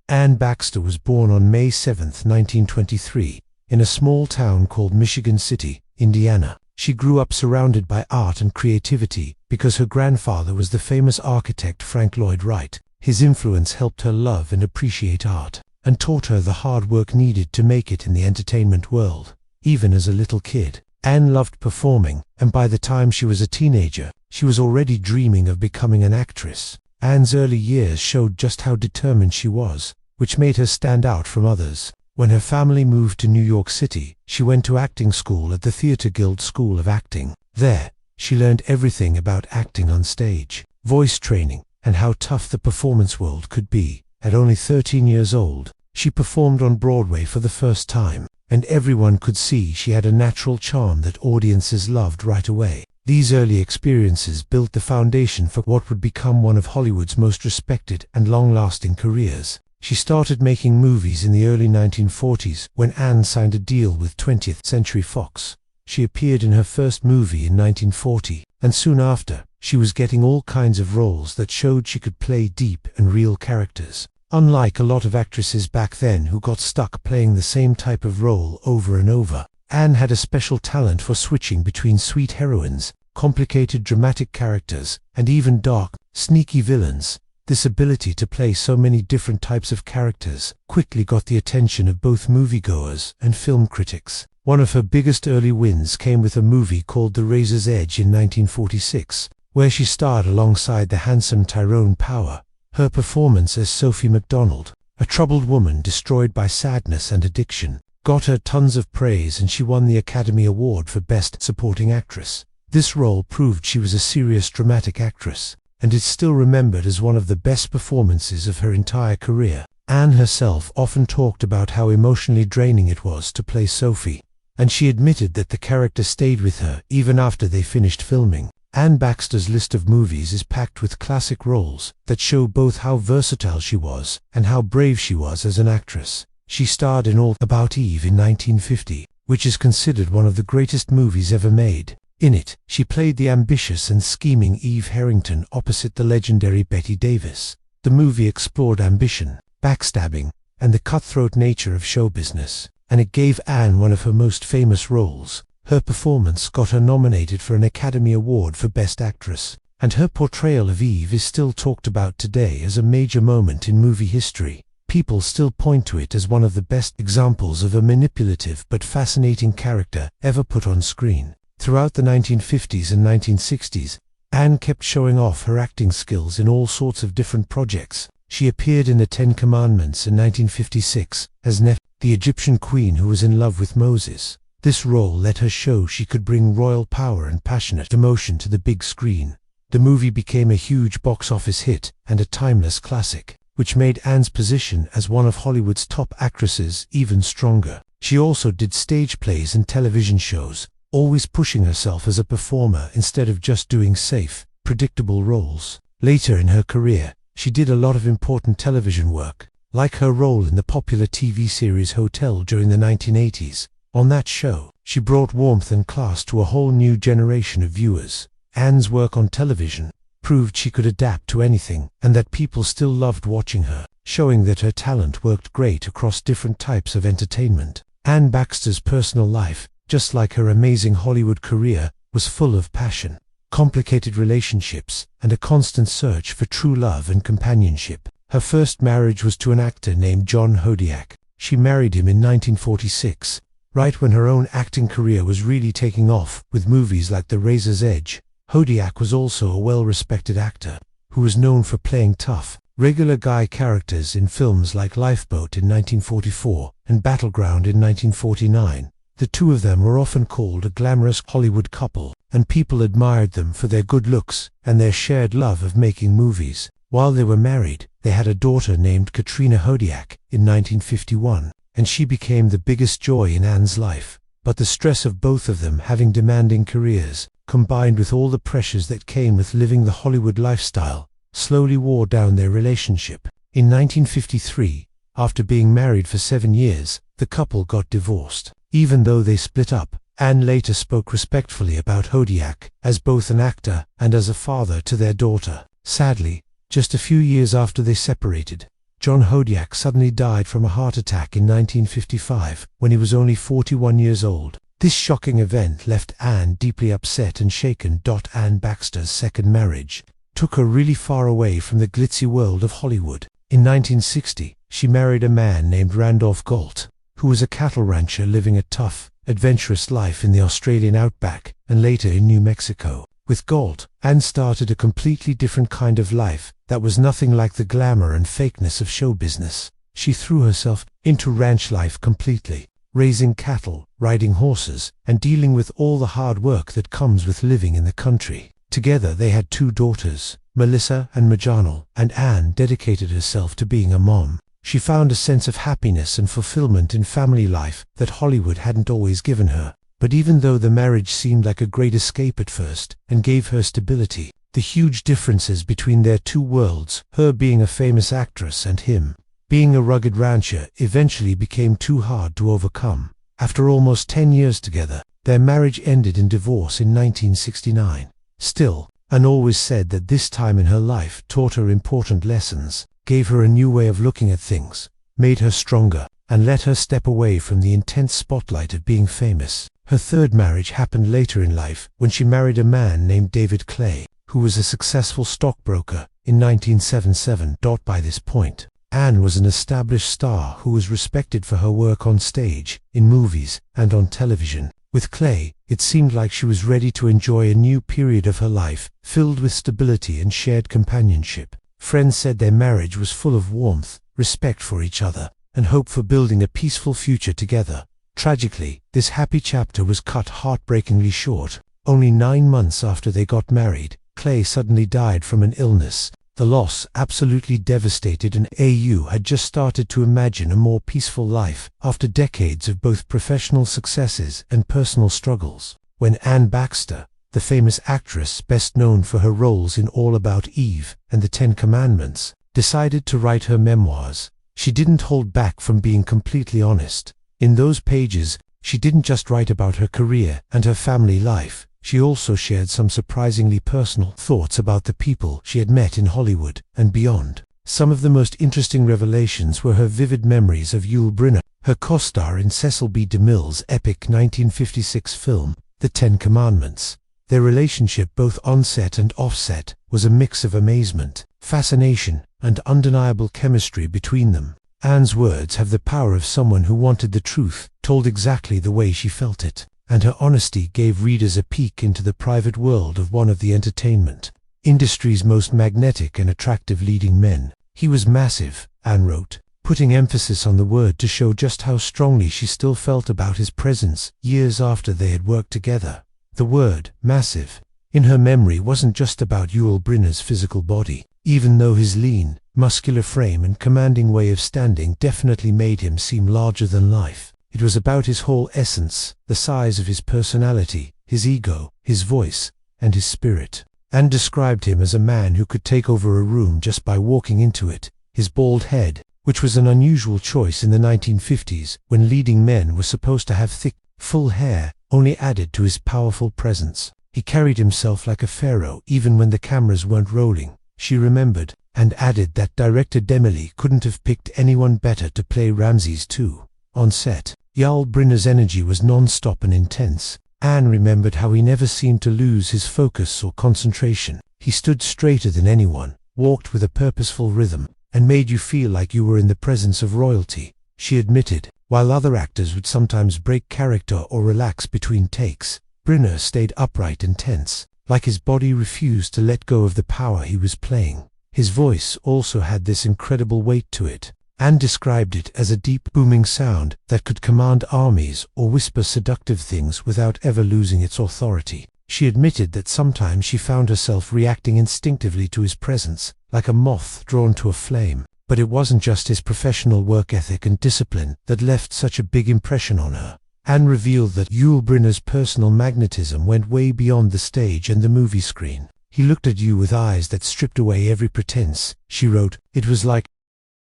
Anne Baxter was born on May 7, 1923, in a small town called Michigan City, Indiana. She grew up surrounded by art and creativity because her grandfather was the famous architect Frank Lloyd Wright. His influence helped her love and appreciate art, and taught her the hard work needed to make it in the entertainment world. Even as a little kid, Anne loved performing, and by the time she was a teenager, she was already dreaming of becoming an actress. Anne's early years showed just how determined she was, which made her stand out from others. When her family moved to New York City, she went to acting school at the Theatre Guild School of Acting. There, she learned everything about acting on stage, voice training, and how tough the performance world could be. At only 13 years old, she performed on Broadway for the first time, and everyone could see she had a natural charm that audiences loved right away. These early experiences built the foundation for what would become one of Hollywood's most respected and long-lasting careers. She started making movies in the early 1940s when Anne signed a deal with 20th Century Fox. She appeared in her first movie in 1940, and soon after, she was getting all kinds of roles that showed she could play deep and real characters. Unlike a lot of actresses back then who got stuck playing the same type of role over and over, Anne had a special talent for switching between sweet heroines, complicated dramatic characters, and even dark, sneaky villains. This ability to play so many different types of characters quickly got the attention of both moviegoers and film critics. One of her biggest early wins came with a movie called The Razor's Edge in 1946, where she starred alongside the handsome Tyrone Power. Her performance as Sophie MacDonald, a troubled woman destroyed by sadness and addiction, got her tons of praise, and she won the Academy Award for Best Supporting Actress. This role proved she was a serious dramatic actress, and is still remembered as one of the best performances of her entire career. Anne herself often talked about how emotionally draining it was to play Sophie, and she admitted that the character stayed with her even after they finished filming. Anne Baxter's list of movies is packed with classic roles that show both how versatile she was and how brave she was as an actress. She starred in All About Eve in 1950, which is considered one of the greatest movies ever made. In it, she played the ambitious and scheming Eve Harrington opposite the legendary Bette Davis. The movie explored ambition, backstabbing, and the cutthroat nature of show business, and it gave Anne one of her most famous roles. Her performance got her nominated for an Academy Award for Best Actress, and her portrayal of Eve is still talked about today as a major moment in movie history. People still point to it as one of the best examples of a manipulative but fascinating character ever put on screen. Throughout the 1950s and 1960s, Anne kept showing off her acting skills in all sorts of different projects. She appeared in The Ten Commandments in 1956 as Nephthys, the Egyptian queen who was in love with Moses. This role let her show she could bring royal power and passionate emotion to the big screen. The movie became a huge box office hit and a timeless classic, which made Anne's position as one of Hollywood's top actresses even stronger. She also did stage plays and television shows, always pushing herself as a performer instead of just doing safe, predictable roles. Later in her career, she did a lot of important television work, like her role in the popular TV series Hotel during the 1980s. On that show, she brought warmth and class to a whole new generation of viewers. Anne's work on television proved she could adapt to anything, and that people still loved watching her, showing that her talent worked great across different types of entertainment. Anne Baxter's personal life, just like her amazing Hollywood career, was full of passion, complicated relationships, and a constant search for true love and companionship. Her first marriage was to an actor named John Hodiak. She married him in 1946, right when her own acting career was really taking off with movies like The Razor's Edge. Hodiak was also a well-respected actor who was known for playing tough, regular guy characters in films like Lifeboat in 1944 and Battleground in 1949. The two of them were often called a glamorous Hollywood couple, and people admired them for their good looks and their shared love of making movies. While they were married, they had a daughter named Katrina Hodiak in 1951, and she became the biggest joy in Anne's life. But the stress of both of them having demanding careers, combined with all the pressures that came with living the Hollywood lifestyle, slowly wore down their relationship. In 1953, after being married for 7 years, the couple got divorced. Even though they split up, Anne later spoke respectfully about Hodiak as both an actor and as a father to their daughter. Sadly, just a few years after they separated, John Hodiak suddenly died from a heart attack in 1955 when he was only 41 years old. This shocking event left Anne deeply upset and shaken. Anne Baxter's second marriage took her really far away from the glitzy world of Hollywood. In 1960, she married a man named Randolph Galt, who was a cattle rancher living a tough, adventurous life in the Australian outback and later in New Mexico. With Galt, Anne started a completely different kind of life that was nothing like the glamour and fakeness of show business. She threw herself into ranch life completely, raising cattle, riding horses, and dealing with all the hard work that comes with living in the country. Together they had 2 daughters, Melissa and Majanal, and Anne dedicated herself to being a mom. She found a sense of happiness and fulfillment in family life that Hollywood hadn't always given her. But even though the marriage seemed like a great escape at first and gave her stability, the huge differences between their 2 worlds, her being a famous actress and him being a rugged rancher, eventually became too hard to overcome. After almost 10 years together, their marriage ended in divorce in 1969. Still, Anne always said that this time in her life taught her important lessons, gave her a new way of looking at things, made her stronger, and let her step away from the intense spotlight of being famous. Her third marriage happened later in life when she married a man named David Clay, who was a successful stockbroker in 1977. By this point, Anne was an established star who was respected for her work on stage, in movies, and on television. With Clay, it seemed like she was ready to enjoy a new period of her life, filled with stability and shared companionship. Friends said their marriage was full of warmth, respect for each other, and hope for building a peaceful future together. Tragically, this happy chapter was cut heartbreakingly short. Only 9 months after they got married, Clay suddenly died from an illness. The loss absolutely devastated, and AU had just started to imagine a more peaceful life after decades of both professional successes and personal struggles. When Anne Baxter, the famous actress best known for her roles in All About Eve and The 10 Commandments, decided to write her memoirs, she didn't hold back from being completely honest. In those pages, she didn't just write about her career and her family life. She also shared some surprisingly personal thoughts about the people she had met in Hollywood and beyond. Some of the most interesting revelations were her vivid memories of Yul Brynner, her co-star in Cecil B. DeMille's epic 1956 film, The 10 Commandments. Their relationship, both on-set and off-set, was a mix of amazement, fascination, and undeniable chemistry between them. Anne's words have the power of someone who wanted the truth, told exactly the way she felt it, and her honesty gave readers a peek into the private world of one of the entertainment industry's most magnetic and attractive leading men. He was massive, Anne wrote, putting emphasis on the word to show just how strongly she still felt about his presence years after they had worked together. The word, massive, in her memory wasn't just about Yul Brynner's physical body, even though his lean, muscular frame and commanding way of standing definitely made him seem larger than life. It was about his whole essence, the size of his personality, his ego, his voice, and his spirit. Anne described him as a man who could take over a room just by walking into it. His bald head, which was an unusual choice in the 1950s, when leading men were supposed to have thick, full hair, only added to his powerful presence. He carried himself like a pharaoh even when the cameras weren't rolling, she remembered, and added that director Demily couldn't have picked anyone better to play Ramses too. On set, Yul Brynner's energy was non-stop and intense. Anne remembered how he never seemed to lose his focus or concentration. He stood straighter than anyone, walked with a purposeful rhythm, and made you feel like you were in the presence of royalty. She admitted, while other actors would sometimes break character or relax between takes, Brynner stayed upright and tense, like his body refused to let go of the power he was playing. His voice also had this incredible weight to it. Anne described it as a deep, booming sound that could command armies or whisper seductive things without ever losing its authority. She admitted that sometimes she found herself reacting instinctively to his presence, like a moth drawn to a flame. But it wasn't just his professional work ethic and discipline that left such a big impression on her. Anne revealed that Yul Brynner's personal magnetism went way beyond the stage and the movie screen. He looked at you with eyes that stripped away every pretense, she wrote. It was like